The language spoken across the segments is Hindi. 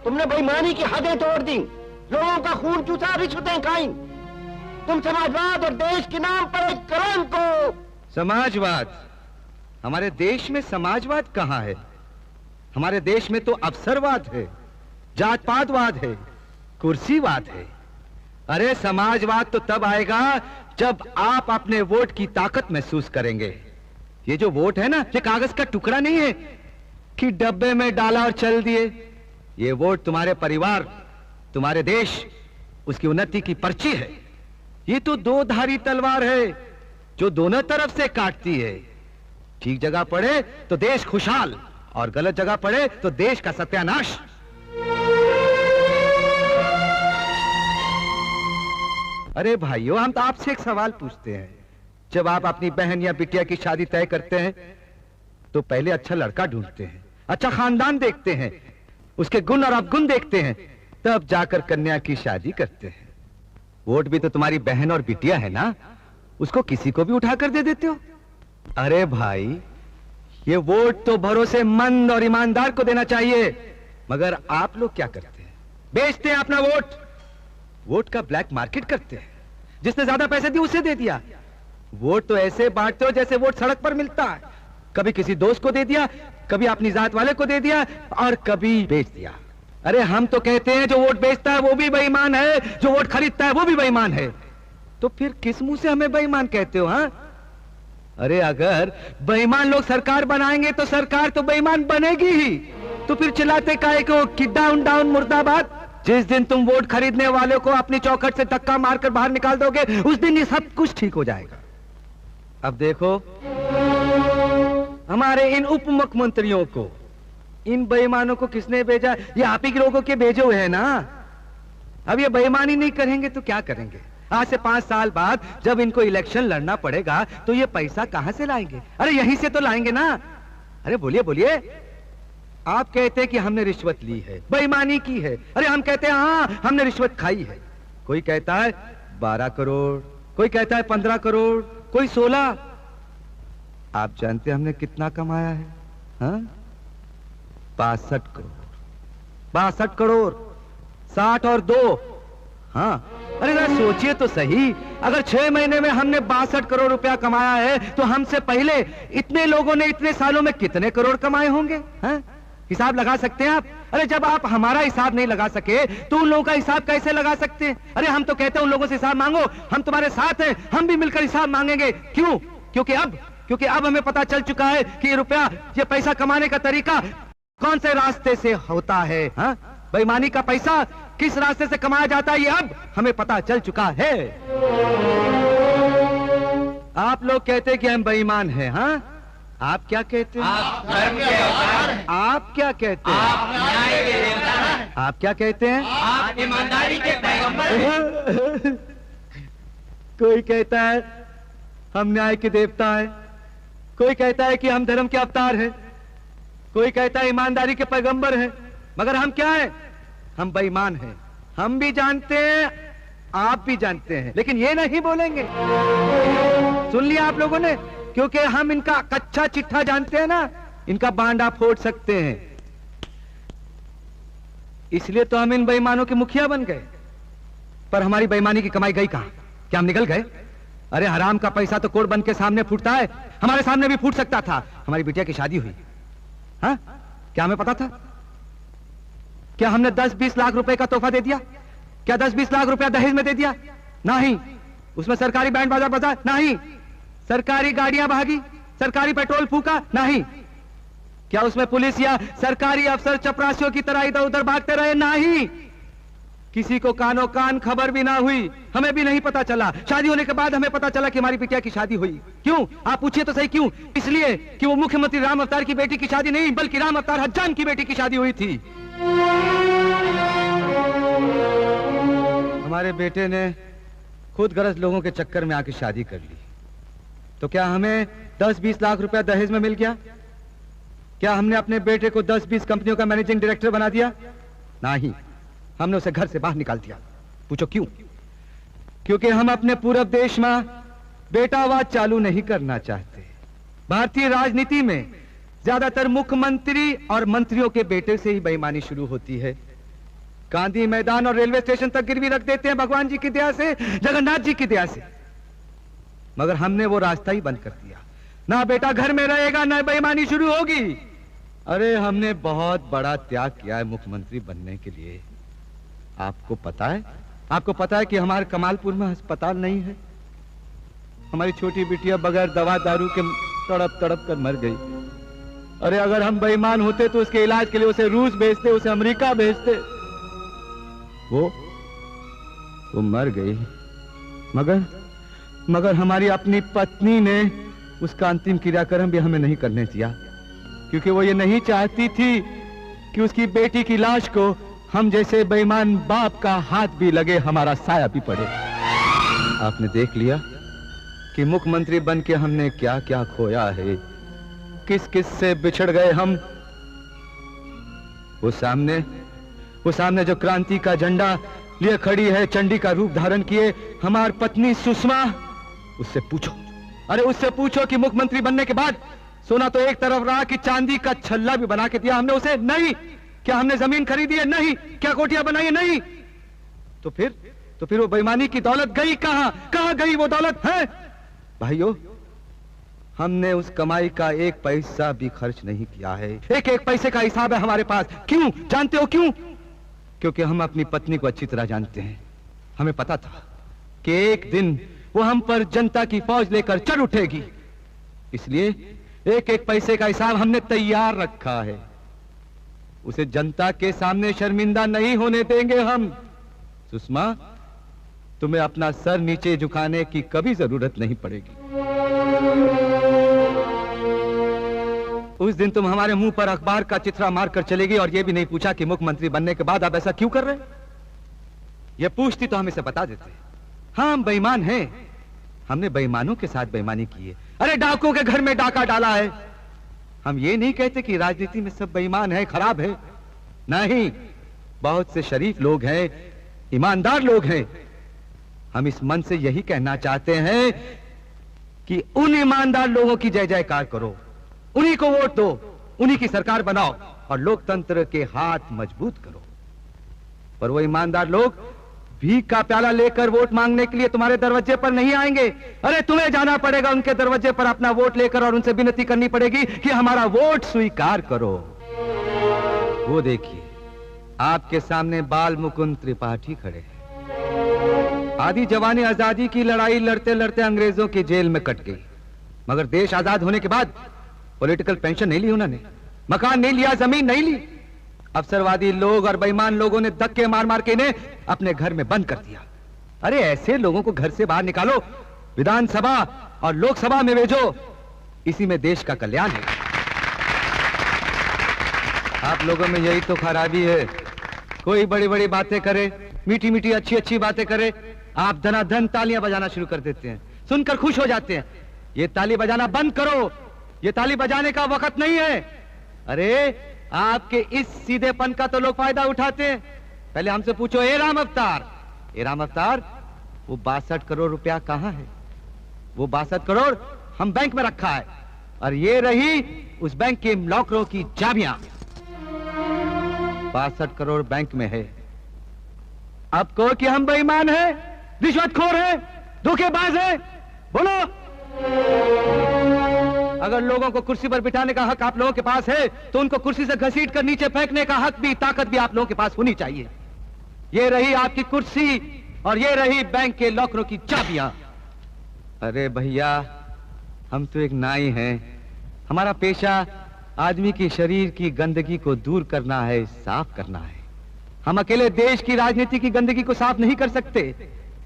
तुमने बेईमानी की हदें तोड़ दी, लोगों का खून चूसा, रिश्वतें खाई। तुम समाजवाद और देश के नाम पर एक कलंक को। समाजवाद? हमारे देश में समाजवाद कहाँ है? हमारे देश में तो अवसरवाद है, जात पातवाद है, कुर्सीवाद है। अरे समाजवाद तो तब आएगा जब आप अपने वोट की ताकत महसूस करेंगे। ये जो वोट है ना, ये कागज का टुकड़ा नहीं है कि डब्बे में डाला और चल दिए। ये वोट तुम्हारे परिवार, तुम्हारे देश, उसकी उन्नति की पर्ची है। ये तो दो धारी तलवार है जो दोनों तरफ से काटती है। ठीक जगह पड़े तो देश खुशहाल, और गलत जगह पड़े तो देश का सत्यानाश। अरे भाइयों, हम तो आपसे एक सवाल पूछते हैं। जब आप अपनी बहन या बिटिया की शादी तय करते हैं तो पहले अच्छा लड़का ढूंढते हैं, अच्छा खानदान देखते हैं, उसके गुण और अवगुण देखते हैं, तब जाकर कन्या की शादी करते हैं। वोट भी तो तुम्हारी बहन और बिटिया है ना, उसको किसी को भी उठाकर दे देते हो। अरे भाई, ये वोट तो भरोसेमंद और ईमानदार को देना चाहिए, मगर आप लोग क्या करते हैं? बेचते हैं अपना वोट, वोट का ब्लैक मार्केट करते हैं। जिसने ज्यादा पैसे दिए उसे दे दिया। वोट तो ऐसे बांटते हो जैसे वोट सड़क पर मिलता है। कभी किसी दोस्त को दे दिया, कभी अपनी जात वाले को दे दिया, और कभी बेच दिया। अरे हम तो कहते हैं जो वोट बेचता है वो भी बेईमान है, जो वोट खरीदता है वो भी बेईमान है। तो फिर किस मुंह से हमें बेईमान कहते हो? हाँ, अरे अगर बेईमान लोग सरकार बनाएंगे तो सरकार तो बेईमान बनेगी ही। तो फिर चिल्लाते काहे को कि डाउन डाउन मुर्दाबाद? जिस दिन तुम वोट खरीदने वाले को अपनी चौखट से धक्का मारकर बाहर निकाल दोगे, उस दिन ये सब कुछ ठीक हो जाएगा। अब देखो, हमारे इन उप मुख्यमंत्रियों को, इन बेईमानों को किसने भेजा? ये आप ही के लोगों के भेजे हुए हैं ना। अब ये बेईमानी नहीं करेंगे तो क्या करेंगे? आज से 5 साल बाद जब इनको इलेक्शन लड़ना पड़ेगा तो ये पैसा कहां से लाएंगे? अरे यहीं से तो लाएंगे ना। अरे बोलिए बोलिए। आप कहते हैं कि हमने रिश्वत ली है, बेईमानी की है। अरे हम कहते हैं हाँ हमने रिश्वत खाई है। कोई कहता है 12 करोड़, कोई कहता है 15 करोड़, कोई 16। आप जानते हैं हमने कितना कमाया है? हाँ, 62 करोड़। 62 करोड़, 60 और 2। हाँ, अरे जरा सोचिए तो सही, अगर 6 महीने में हमने 62 करोड़ रुपया कमाया है तो हमसे पहले इतने लोगों ने इतने सालों में कितने करोड़ कमाए होंगे? हाँ? हिसाब लगा सकते हैं आप? अरे जब आप हमारा हिसाब नहीं लगा सके तो उन लोगों का हिसाब कैसे लगा सकते हैं? अरे हम तो कहते हैं उन लोगों से हिसाब मांगो, हम तुम्हारे साथ हैं, हम भी मिलकर हिसाब मांगेंगे। क्यों? क्योंकि अब हमें पता चल चुका है कि ये रुपया, ये पैसा कमाने का तरीका कौन से रास्ते से होता है। हाँ? बेईमानी का पैसा किस रास्ते से कमाया जाता है, ये अब हमें पता चल चुका है। आप लोग कहते हैं कि हम बेईमान हैं। हाँ, आप क्या कहते हैं? आप धर्म के अवतार हैं। आप क्या कहते हैं? आप न्याय के देवता हैं। आप क्या कहते हैं? आप ईमानदारी के पैगंबर हैं। कोई कहता है हम न्याय के देवता हैं, कोई कहता है कि हम धर्म के अवतार हैं, कोई कहता है ईमानदारी के पैगंबर हैं, मगर हम क्या हैं? हम बेईमान हैं। हम भी जानते हैं, आप भी जानते हैं, लेकिन ये नहीं बोलेंगे। सुन लिया आप लोगों ने? क्योंकि हम इनका कच्चा चिट्ठा जानते हैं ना, इनका बांडा फोड़ सकते हैं। इसलिए तो हम इन बेईमानों के मुखिया बन गए। पर हमारी बेईमानी की कमाई गई कहां? क्या हम निकल गए? अरे हराम का पैसा तो कोर्ट बंद के सामने फूटता है, हमारे सामने भी फूट सकता था। हमारी बिटिया की शादी हुई, हाँ? क्या हमें पता था? क्या हमने 10-20 लाख रुपए का तोहफा दे दिया? क्या 10-20 लाख रुपया दहेज में दे दिया? नहीं। उसमें सरकारी बैंड बाजा बजा? नहीं। सरकारी गाड़ियां भागी? सरकारी पेट्रोल फूका? नहीं। क्या उसमें पुलिस या सरकारी अफसर चपरासियों की तरह इधर उधर भागते रहे? नहीं। किसी को कानो कान खबर भी ना हुई, हमें भी नहीं पता चला। शादी होने के बाद हमें पता चला कि हमारी बिटिया की शादी हुई। क्यों? आप पूछिए तो सही, क्यों? इसलिए कि वो मुख्यमंत्री राम अवतार की बेटी की शादी नहीं, बल्कि राम अवतार हज्जान की बेटी की शादी हुई थी। हमारे बेटे ने खुद गरज लोगों के चक्कर में आके शादी कर ली, तो क्या हमें 10-20 लाख रुपया दहेज में मिल गया? क्या हमने अपने बेटे को 10-20 कंपनियों का मैनेजिंग डायरेक्टर बना दिया? नहीं, हमने उसे घर से बाहर निकाल दिया। पूछो क्यों? क्योंकि हम अपने पूरे देश में बेटावाद चालू नहीं करना चाहते। भारतीय राजनीति में ज्यादातर मुख्यमंत्री और मंत्रियों के बेटे से ही बेईमानी शुरू होती है। गांधी मैदान और रेलवे स्टेशन तक गिरवी रख देते हैं भगवान जी की दया से, जगन्नाथ जी की दया से। मगर हमने वो रास्ता ही बंद कर दिया। ना बेटा घर में रहेगा, ना बेईमानी शुरू होगी। अरे हमने बहुत बड़ा त्याग किया है मुख्यमंत्री बनने के लिए। आपको पता है कि हमारे कमालपुर में अस्पताल नहीं है। हमारी छोटी बिटिया बगैर दवा दारू के तड़प तड़प कर मर गई। अरे अगर हम बेईमान होते तो उसके इलाज के लिए उसे रूस भेजते, उसे अमेरिका भेजते। वो मर गई। मगर हमारी अपनी पत्नी ने उसका अंतिम क्रियाक्रम भी हमें नहीं करने दिया, क्योंकि वो ये नहीं चाहती थी कि उसकी बेटी की लाश को हम जैसे बेईमान बाप का हाथ भी लगे, हमारा साया भी पड़े। आपने देख लिया कि मुख्यमंत्री बन के हमने क्या क्या खोया है, किस किस से बिछड़ गए हम। वो सामने जो क्रांति का झंडा लिए खड़ी है, चंडी का रूप धारण किए, हमारी पत्नी सुषमा, उससे पूछो कि मुख्यमंत्री बनने के बाद सोना तो एक तरफ रहा कि चांदी का छल्ला भी बना के दिया हमने उसे? नहीं। क्या हमने जमीन खरीदी है? नहीं। क्या कोठियां बनाई है? नहीं। तो फिर वो बेईमानी की दौलत गई कहां गई वो दौलत है? भाइयों, हमने उस कमाई का एक पैसा भी खर्च नहीं किया है। एक पैसे का हिसाब है हमारे पास। क्यों जानते हो क्यों? क्योंकि हम अपनी पत्नी को अच्छी तरह जानते हैं। हमें पता था कि एक दिन वो हम पर जनता की फौज लेकर चढ़ उठेगी, इसलिए एक पैसे का हिसाब हमने तैयार रखा है। उसे जनता के सामने शर्मिंदा नहीं होने देंगे हम। सुषमा, तुम्हें अपना सर नीचे झुकाने की कभी जरूरत नहीं पड़ेगी। उस दिन तुम हमारे मुंह पर अखबार का चित्रा मारकर चलेगी और यह भी नहीं पूछा कि मुख्यमंत्री बनने के बाद आप ऐसा क्यों कर रहे हैं। यह पूछती तो हम इसे बता देते। हाँ, हम बेईमान हैं। हमने बेईमानों के साथ बेईमानी की है। अरे डाकुओं के घर में डाका डाला है। हम ये नहीं कहते कि राजनीति में सब बेईमान है, खराब है। नहीं, बहुत से शरीफ लोग हैं, ईमानदार लोग हैं। हम इस मन से यही कहना चाहते हैं कि उन ईमानदार लोगों की जय जयकार करो, उन्हीं को वोट दो, उन्हीं की सरकार बनाओ और लोकतंत्र के हाथ मजबूत करो। पर वो ईमानदार लोग भीख का प्याला लेकर वोट मांगने के लिए तुम्हारे दरवाजे पर नहीं आएंगे। अरे तुम्हें जाना पड़ेगा उनके दरवाजे पर अपना वोट लेकर और उनसे विनती करनी पड़ेगी कि हमारा वोट स्वीकार करो। वो देखिए, आपके सामने बाल मुकुंद त्रिपाठी खड़े हैं। आधी जवानी आजादी की लड़ाई लड़ते लड़ते अंग्रेजों की जेल में कट गई, मगर देश आजाद होने के बाद पॉलिटिकल पेंशन नहीं ली उन्होंने, मकान नहीं लिया, जमीन नहीं ली। अवसरवादी लोग और बेईमान लोगों ने धक्के मार मार के इन्हें अपने घर में बंद कर दिया। अरे ऐसे लोगों को घर से बाहर निकालो, विधानसभा और लोकसभा में भेजो, इसी में देश का कल्याण है। आप लोगों में यही तो खराबी है। कोई बड़ी बड़ी बातें करे, मीठी मीठी अच्छी अच्छी बातें करे, आप धनाधन तालियां बजाना शुरू कर देते हैं, सुनकर खुश हो जाते हैं। ये ताली बजाना बंद करो, ये ताली बजाने का वक्त नहीं है। अरे आपके इस सीधेपन का तो लोग फायदा उठाते हैं। पहले हमसे पूछो, ए राम अवतार, वो 62 करोड़ रुपया कहां है? वो 62 करोड़ हम बैंक में रखा है और ये रही उस बैंक के लॉकरों की चाबियां। 62 करोड़ बैंक में है। अब कहो कि हम बेईमान हैं, रिश्वतखोर हैं, धोखेबाज हैं, बोलो। अगर लोगों को कुर्सी पर बिठाने का हक आप लोगों के पास है तो उनको कुर्सी से घसीट कर नीचे फेंकने का हक भी, ताकत भी आप लोगों के पास होनी चाहिए। ये रही आपकी कुर्सी और ये रही बैंक के लॉकरों की चाबियां। अरे भैया, हम तो एक नाई हैं। हमारा पेशा आदमी के शरीर की गंदगी को दूर करना है, साफ करना है। हम अकेले देश की राजनीति की गंदगी को साफ नहीं कर सकते।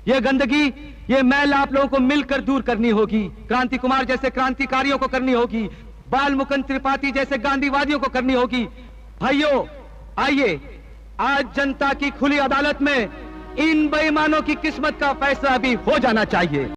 ये गंदगी, ये मैल आप लोगों को मिलकर दूर करनी होगी। क्रांति कुमार जैसे क्रांतिकारियों को करनी होगी, बाल मुकुंद त्रिपाठी जैसे गांधीवादियों को करनी होगी। भाइयों, आइए आज जनता की खुली अदालत में इन बेईमानों की किस्मत का फैसला भी हो जाना चाहिए।